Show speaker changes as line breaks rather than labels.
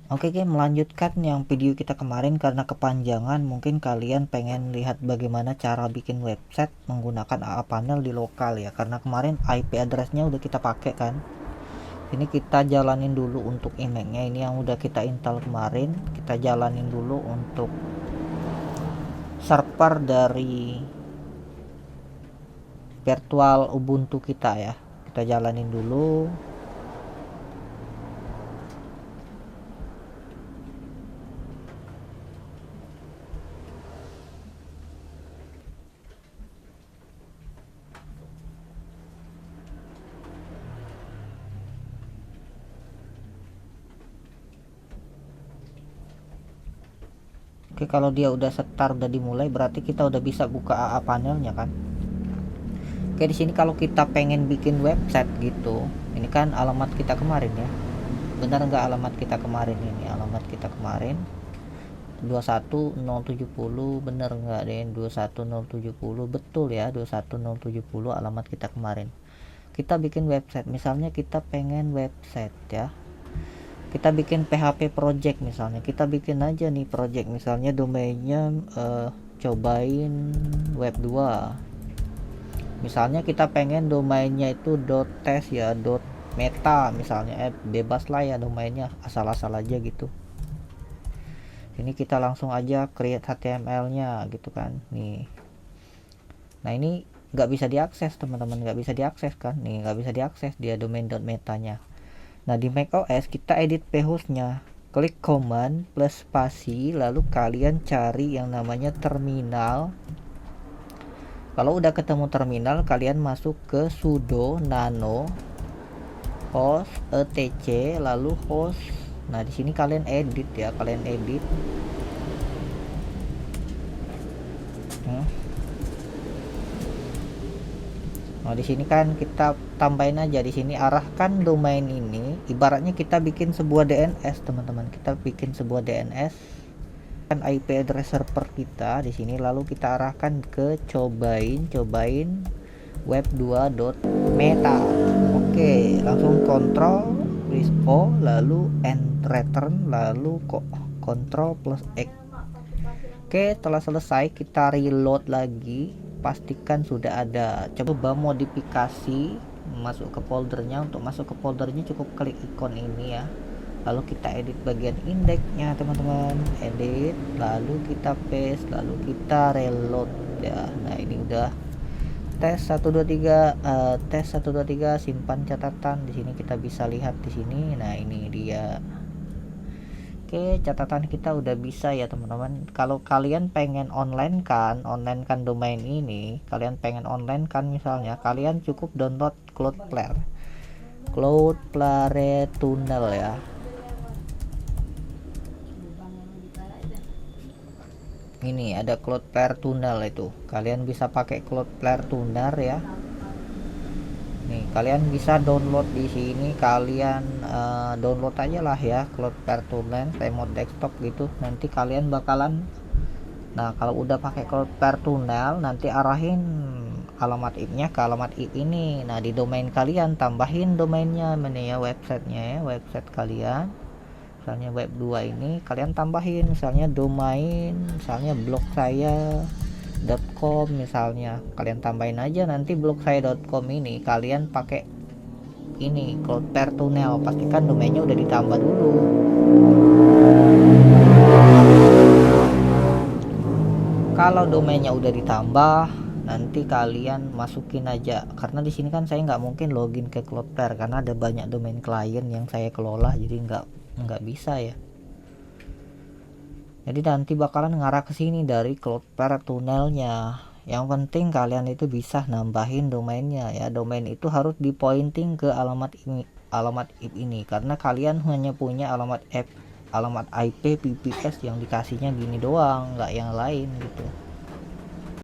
Oke, melanjutkan yang video kita kemarin karena kepanjangan. Mungkin kalian pengen lihat bagaimana cara bikin website menggunakan AA panel di lokal ya, karena kemarin IP addressnya udah kita pakai kan. Ini kita jalanin dulu untuk emailnya, ini yang udah kita install kemarin. Kita jalanin dulu untuk server dari virtual Ubuntu kita ya, kita jalanin dulu. Oke, kalau dia udah start, udah dimulai, berarti kita udah bisa buka AA panelnya kan. Oke, di sini kalau kita pengen bikin website gitu, ini kan alamat kita kemarin ya. Benar nggak alamat kita kemarin ini? Alamat kita kemarin 21070, bener nggak deh? 21070 betul ya, 21070 alamat kita kemarin. Kita bikin website, misalnya kita pengen website ya, kita bikin PHP project, misalnya kita bikin aja nih project, misalnya domainnya cobain web 2, misalnya kita pengen domainnya itu .test ya, .meta misalnya, bebas lah ya domainnya, asal-asal aja gitu. Ini kita langsung aja create HTML nya gitu kan nih. Nah ini nggak bisa diakses teman-teman, nggak bisa diakses kan nih, nggak bisa diakses dia domain.meta nya. Nah di macOS kita edit phosnya, klik command plus spasi, lalu kalian cari yang namanya terminal. Kalau udah ketemu terminal, kalian masuk ke sudo nano host etc lalu host. Nah di sini kalian edit ya, kalian edit. Nah di sini kan kita tambahin aja, di sini arahkan domain ini, ibaratnya kita bikin sebuah DNS teman-teman, kita bikin sebuah DNS kan IP address server kita di sini, lalu kita arahkan ke cobain web2.meta. Oke, langsung kontrol plus O lalu end return lalu kok kontrol plus X. Oke, setelah selesai kita reload lagi, pastikan sudah ada. Coba modifikasi, masuk ke foldernya. Untuk masuk ke foldernya cukup klik ikon ini ya, lalu kita edit bagian indeksnya teman-teman, edit, lalu kita paste, lalu kita reload ya. Nah ini udah tes 123, tes 123, simpan catatan. Di sini kita bisa lihat di sini. Nah ini dia. Oke, catatan kita udah bisa ya teman-teman. Kalau kalian pengen online kan domain ini, kalian pengen online kan, misalnya kalian cukup download Cloudflare Tunnel ya. Ini ada Cloudflare Tunnel, itu kalian bisa pakai Cloudflare Tunnel ya. Nih kalian bisa download di sini, kalian download aja lah ya Cloudflare Tunnel remote desktop gitu. Nanti kalian bakalan, nah kalau udah pakai Cloudflare Tunnel, nanti arahin alamat IP-nya ke alamat IP ini. Nah di domain kalian tambahin domainnya mana ya, websitenya ya, website kalian misalnya web 2 ini kalian tambahin misalnya domain, misalnya blog saya.com, misalnya kalian tambahin aja nanti blog saya.com ini, kalian pakai ini Cloudflare Tunnel, pastikan domainnya udah ditambah dulu. Kalau domainnya udah ditambah, nanti kalian masukin aja, karena di sini kan saya nggak mungkin login ke Cloudflare karena ada banyak domain klien yang saya kelola, jadi nggak bisa ya. Jadi nanti bakalan ngarah ke sini dari Cloudflare Tunnelnya. Yang penting kalian itu bisa nambahin domainnya ya. Domain itu harus di pointing ke alamat ini, alamat IP ini, karena kalian hanya punya alamat IP PPS yang dikasihnya gini doang, nggak yang lain gitu.